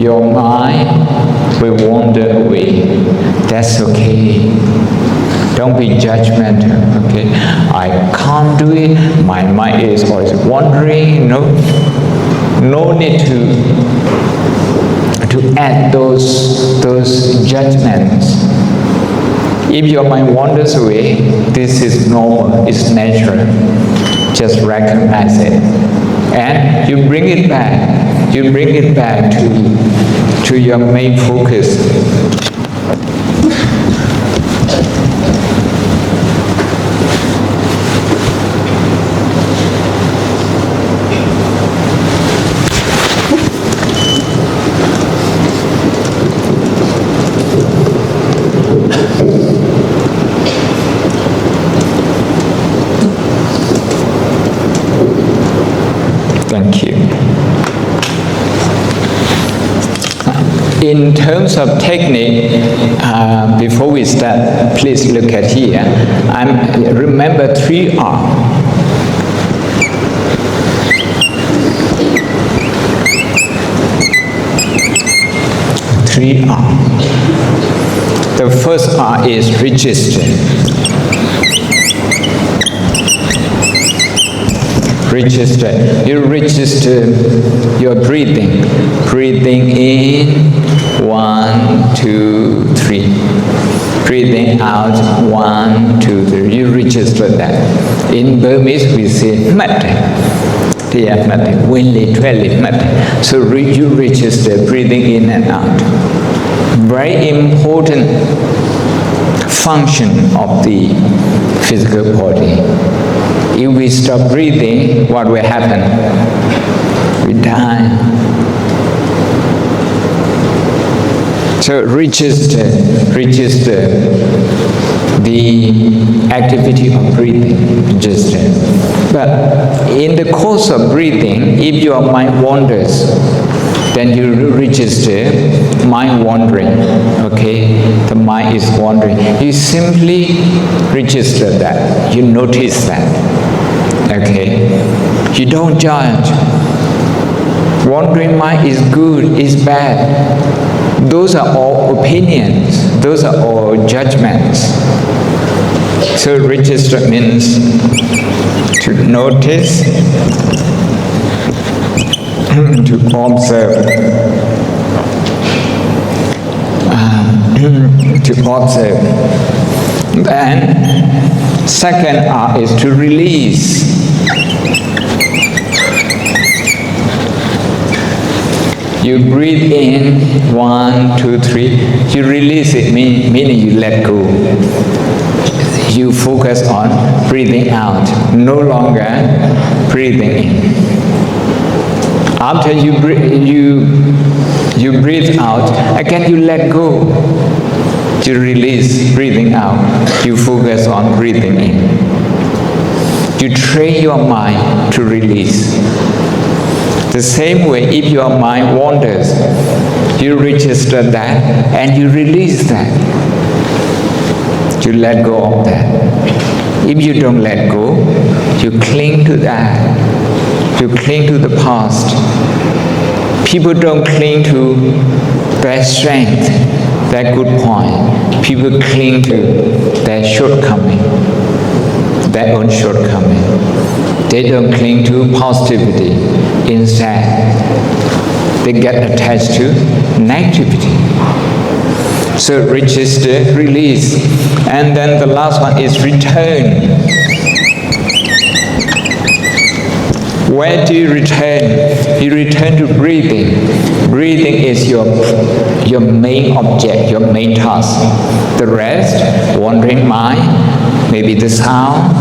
your mind will wander away. That's okay. Don't be judgmental, okay? I can't do it. My mind is always wandering. No need to add those judgments. If your mind wanders away, this is normal, it's natural. Just recognize it. And you bring it back. You bring it back to your main focus. Thank you. In terms of technique, before we start, please look at here. Remember 3R. 3R. The first R is register. Register. You register your breathing. Breathing in, 1, 2, 3. Breathing out, 1, 2, 3. You register that. In Burmese, we say mat. So you register breathing in and out. Very important function of the physical body. If we stop breathing, what will happen? We die. So register the activity of breathing. Register. But in the course of breathing, if your mind wanders, then you register mind wandering. Okay, the mind is wandering. You simply register that. You notice that. Okay, you don't judge. Wandering mind is good, is bad. Those are all opinions. Those are all judgments. So register means to notice, to observe, to observe. And second R is to release. You breathe in, 1, 2, 3. You release it, meaning you let go. You focus on breathing out, no longer breathing in. After you breathe out, again you let go. You release breathing out. You focus on breathing in. You train your mind to release. The same way, if your mind wanders, you register that and you release that. You let go of that. If you don't let go, you cling to that. You cling to the past. People don't cling to their strength, their good point. People cling to their shortcoming, their own shortcoming. They don't cling to positivity. Instead, they get attached to negativity. So register, release. And then the last one is return. Where do you return? You return to breathing. Breathing is your main object, your main task. The rest, wandering mind, maybe the sound,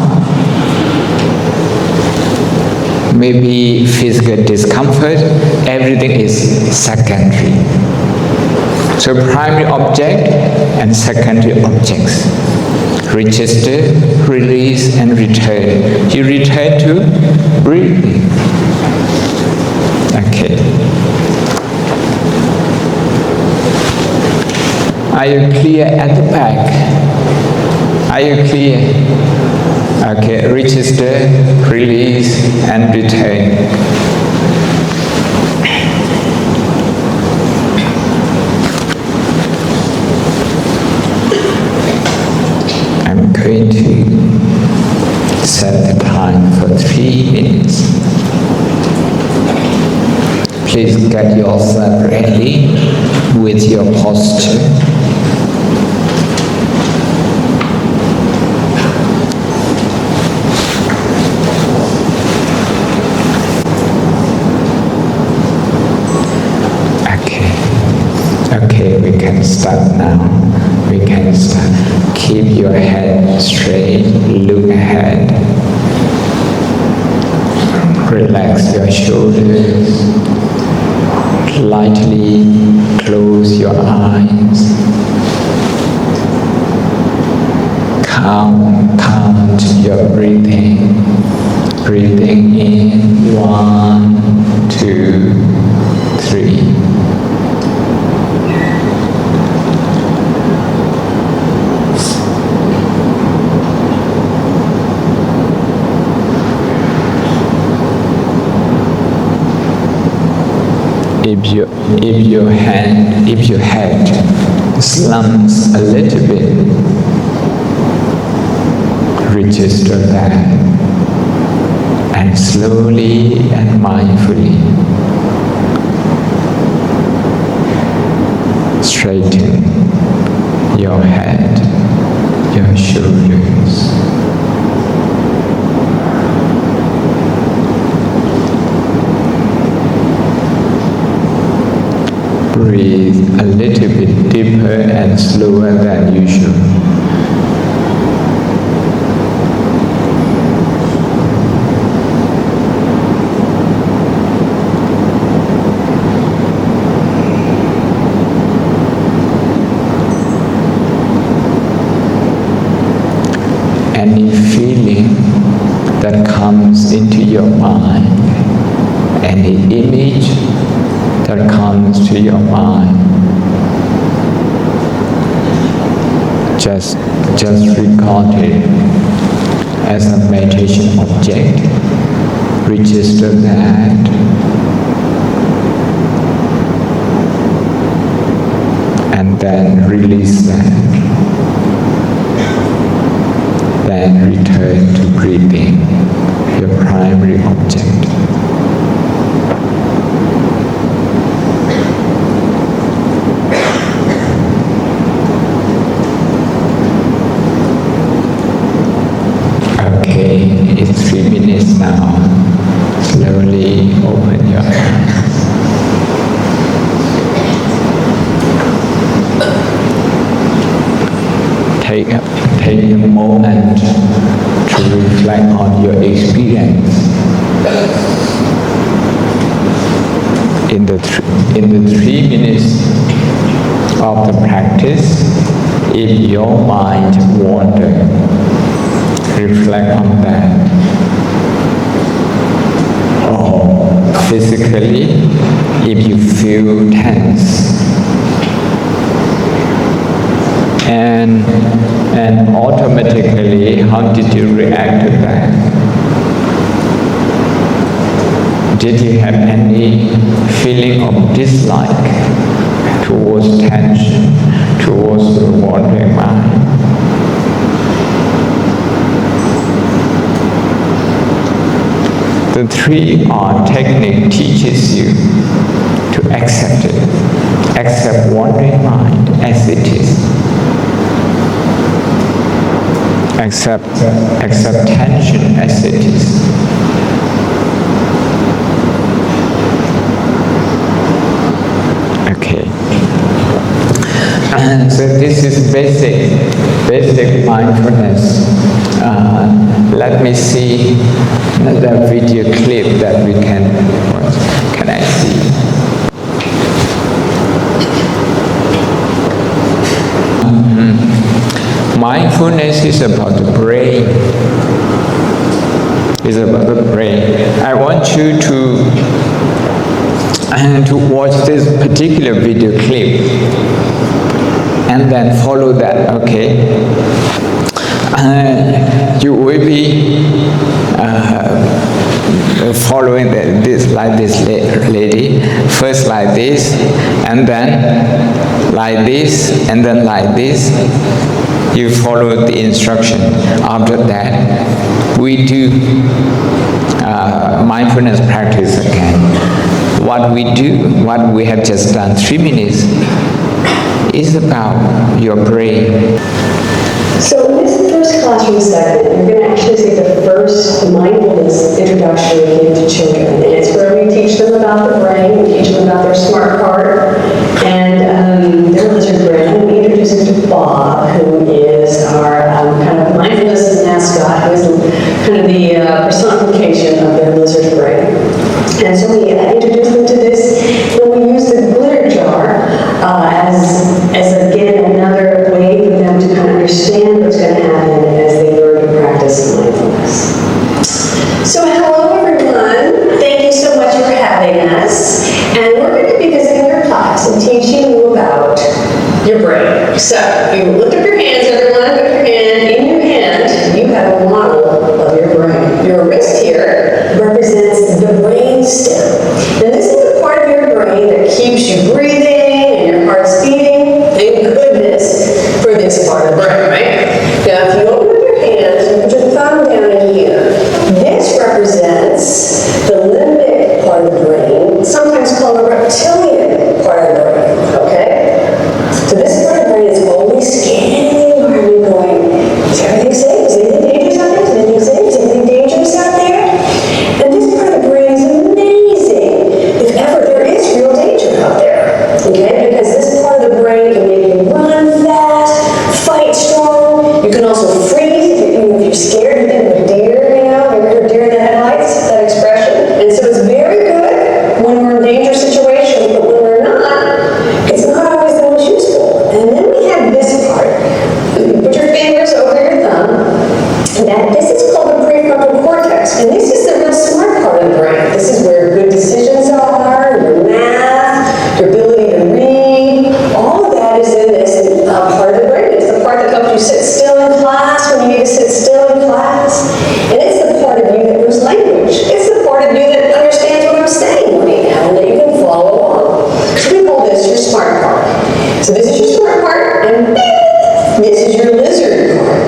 maybe physical discomfort, everything is secondary. So primary object and secondary objects. Register, release, and return. You return to breathing. Okay. Are you clear at the back? Are you clear? Okay, register, release, and return. Please get yourself ready with your posture. Okay, we can start now. We can start. Keep your head straight, look ahead. Relax your shoulders. Lightly close your eyes. Count your breathing. Breathing in 1, 2, 3. If your head slumps a little bit, register that and slowly and mindfully straighten your head, your shoulders. Breathe a little bit deeper and slower than usual. Any feeling that comes into your mind, any image that comes to your mind, just regard it as a meditation object. Register that and then release that. Then return to breathing, your primary object. It's 3 minutes now. Slowly open your eyes. Take a moment to reflect on your experience. In the 3 minutes of the practice, if your mind wanders, reflect on that. Or physically, if you feel tense, and automatically, how did you react to that? Did you have any feeling of dislike towards tension, towards the wandering mind? The 3R technique teaches you to accept it. Accept wandering mind as it is. Accept tension as it is. Okay. So this is basic mindfulness. Let me see another video clip that we can watch. Can I see? Mindfulness is about the brain. It's about the brain. I want you to watch this particular video clip and then follow that, okay? You will be following this like this lady, first like this, and then like this, and then like this. You follow the instruction. After that, we do mindfulness practice again. what we do, what we have just done 3 minutes, is about your brain. So in this first classroom segment, you're going to actually see the first mindfulness introduction we give to children. And it's where we teach them about the brain, we teach them about their smart part, and their lizard brain. We introduce them to Bob, who is our kind of mindfulness mascot, who is kind of the personification of their lizard brain. And so we introduce them to this, and we use the glitter jar as again, another way for them to kind of understand what's going to happen as they learn to practice mindfulness. So hello everyone, thank you so much for having us, and we're going to be visiting your class and teaching you about your brain. So, you lift up your hands, everyone, put your hand in your hand, you have a model of your brain. Your wrist here represents the brain stem, and this is the part of your brain that keeps you breathing and your heart's beating. Thank goodness for this part of the brain, right? Now, if you open up your hands and put your thumb down in here, this represents the limbic part of the brain, sometimes called the reptilian part of the brain, okay? So this part of the brain is always scanning the environment going, is everything safe? Is anything dangerous out there? Is anything safe? Is anything dangerous out there? And this part of the brain is amazing, if ever there is real danger out there, okay? Because this part of the brain can make you run fast, fight strong. You can also freeze if you're scared. You think of a deer, you know? Ever heard deer in the headlights? That expression. And so it's very good when we're in dangerous situations, but when we're not, it's not always the most useful. And then we have this part. You put your fingers over your thumb. This is called the prefrontal cortex, and this is the real smart part of the brain. This is where good decisions are, your math, your ability to read, all of that is in this part of the brain. It's the part that helps you sit still in class when you need to sit still in class. And it's the part of you that knows language. It's the part of you that understands what I'm saying right now and that you can follow along. So we call this your smart part. So this is your smart part, and this is your lizard part.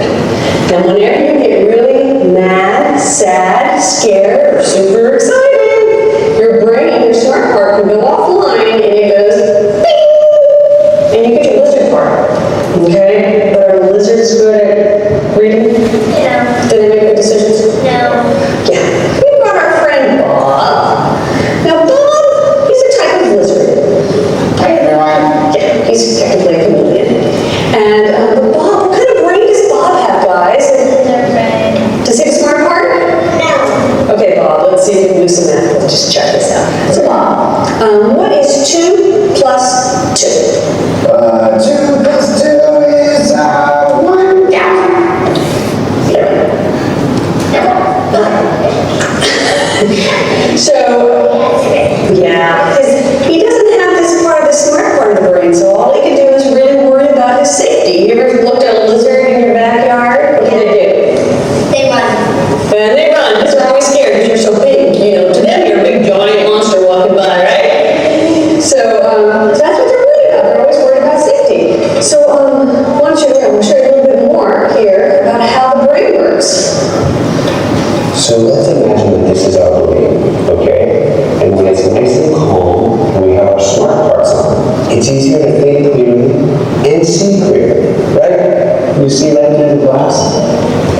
Now whenever you get really mad, sad, scared, or super excited, your brain, your smart part, can go offline and it goes bing, and you get your lizard part. Okay? But are lizards good at reading? No. Do they make good decisions? No. Yeah. We brought our friend Bob. Now Bob, he's a type of lizard. Hi everyone. Yeah, he's technically a chameleon. And but Bob, what kind of brain does Bob have, guys? Lizard brain. Does he have a smart part? No. Okay, Bob, let's see if we can do some math. Let's just check this out. So Bob, what is 2 plus 2? 2 plus 2 is 1. So, yeah, because he doesn't have this part of the smart part of the brain, so all he can do is really worry about his safety. You ever looked at a lizard in your backyard? What do they do? They run. And they run, because they're always scared because you're so big. You know, to them, you're a big giant monster walking by, right? So, that's what they're worried about. They're always worried about safety. So, why don't you, I'm going to show you a little bit more here about how the brain works. So let's imagine that this is our brain, okay? And when it's nice and calm, and we have our smart parts on, it's easier to think clearly and see clearly, right? You see that through the glass?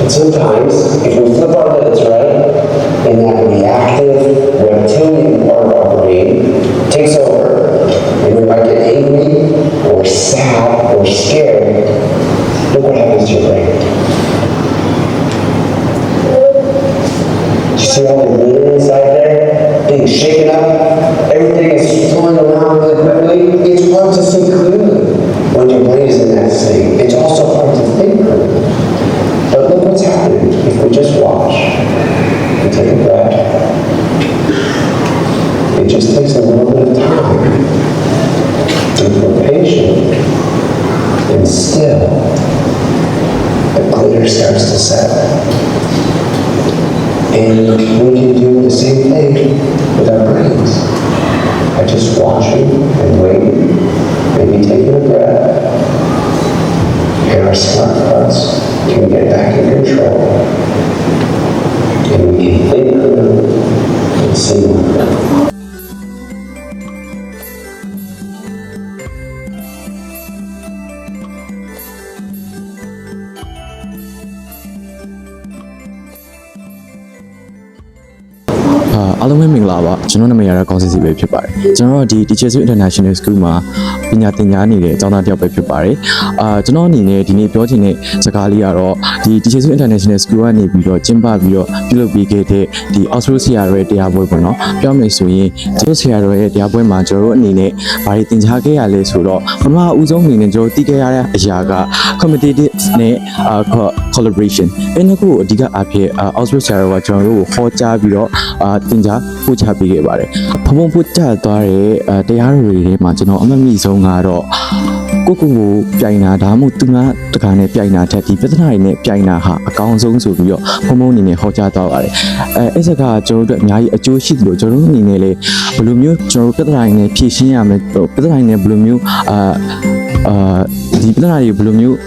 But sometimes, if we flip our lids, right, and that reactive, reptilian part of our brain takes over, and we might get angry, or sad, or scared, look what happens to your brain. You see all the glitter inside there? Being shaken up? Everything is flowing around really quickly. It's hard to see clearly when your brain is in that state. It's also hard to think clearly. But look what's happening if we just watch and take a breath. It just takes a little bit of time. And we're patient and still, the glitter starts to settle. And we can do the same thing with our brains. By just watching and waiting, maybe taking a breath, and our smart parts can get back in control. And we can think clearly and see more clearly. ကျွန်တော်နာမည်ကတော့ကောင်းစစ်စီပဲဖြစ်ပါတယ်ကျွန်တော်ဒီ Teachers International School မှာပညာသင်ကြားနေတဲ့အကြောင်းသားတစ်ယောက်ပဲဖြစ်ပါတယ်ကျွန်တော်အနေနဲ့ဒီနေ့ပြောချင်တဲ့စကားလေးကတော့ဒီ Teachers International School ကနေပြီးတော့ကျင်းပပြီးတော့ပြုလုပ်ပေးခဲ့တဲ့ဒီ Oxford ဆရာတော်ရဲ့တရားပွဲပေါ့နော်ပြောမယ်ဆိုရင်သူတို့ဆရာတော်ရဲ့တရားပွဲမှာကျွန်တော်တို့အနေနဲ့ဘာတွေသင်ကြားခဲ့ရလဲဆိုတော့ပထမဦးဆုံးအနေနဲ့ကျွန်တော်သိခဲ့ရတဲ့အရာက competitive နဲ့ collaboration အဲ့နှစ်ခုကိုအဓိကအဖြစ် Oxford ဆရာတော်ကကျွန်တော်တို့ကိုဟောကြားပြီးတော့သင်ကြားပို့ချပေးခဲ့ပါတယ်ဖုံပို့ချသွားတဲ့တရားတော်တွေထဲမှာကျွန်တော်အမှတ်မိဆုံးကတော့ကိုပြိုင်တာဒါမှမဟုတ်သူကတခါနဲ့ပြိုင်တာထက်ဒီပြဿနာတွေနဲ့ပြိုင်တာဟာအကောင်းဆုံးဆိုပြီးတော့ဖုံအနေနဲ့ဟောကြားသွားပါတယ်အဲ့စကားကျွန်တော်တို့အများကြီးအကျိုးရှိတယ်လို့ကျွန်တော်တို့အနေနဲ့လည်းဘယ်လိုမျိုးကျွန်တော်တို့ပြဿနာတွေနဲ့ဖြေရှင်းရမယ်ပြဿနာတွေနဲ့ဘယ်လိုမျိုးဒီပြဿနာတွေဘယ်လိုမျိုး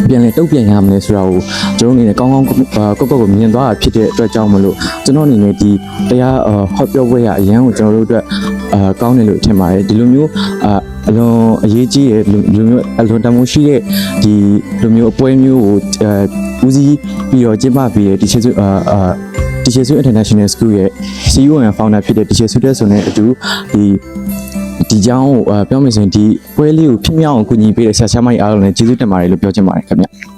ပြန်လဲတုတ်ပြန်ရမလဲဆိုတာကိုကျွန်တော်အနေနဲ့ကောင်းကောင်းကိုမြင်သွားတာဖြစ်တဲ့အတွက်ကြောင့်မလို့ကျွန်တော်အနေနဲ့ဒီတရားဟောပြောပွဲရအရန်ကိုကျွန်တော်တို့အတွက်ကောင်းတယ်လို့ထင်ပါတယ်ဒီလိုမျိုးအလွန်အရေးကြီးတဲ့လူမျိုးအလွန်တမိုးရှိတဲ့ဒီလူမျိုးအပွဲမျိုးကိုဦးစီးပြီးတော့ကျင်းပပြီးတဲ့Teachers International School ရဲ့ CEO and Founder ဖြစ်တဲ့ Teacher ဆုတဲ့ဆိုတဲ့အတူဒီကြောင်းကိုပြောမယ်ဆိုရင်ဒီပွဲလေးကိုဖြစ်မြောက်အောင်ကူညီပေးတဲ့ဆရာမကြီးအားလုံးလည်းကျေးဇူးတင်ပါတယ်လို့ပြောချင်ပါတယ်ခင်ဗျ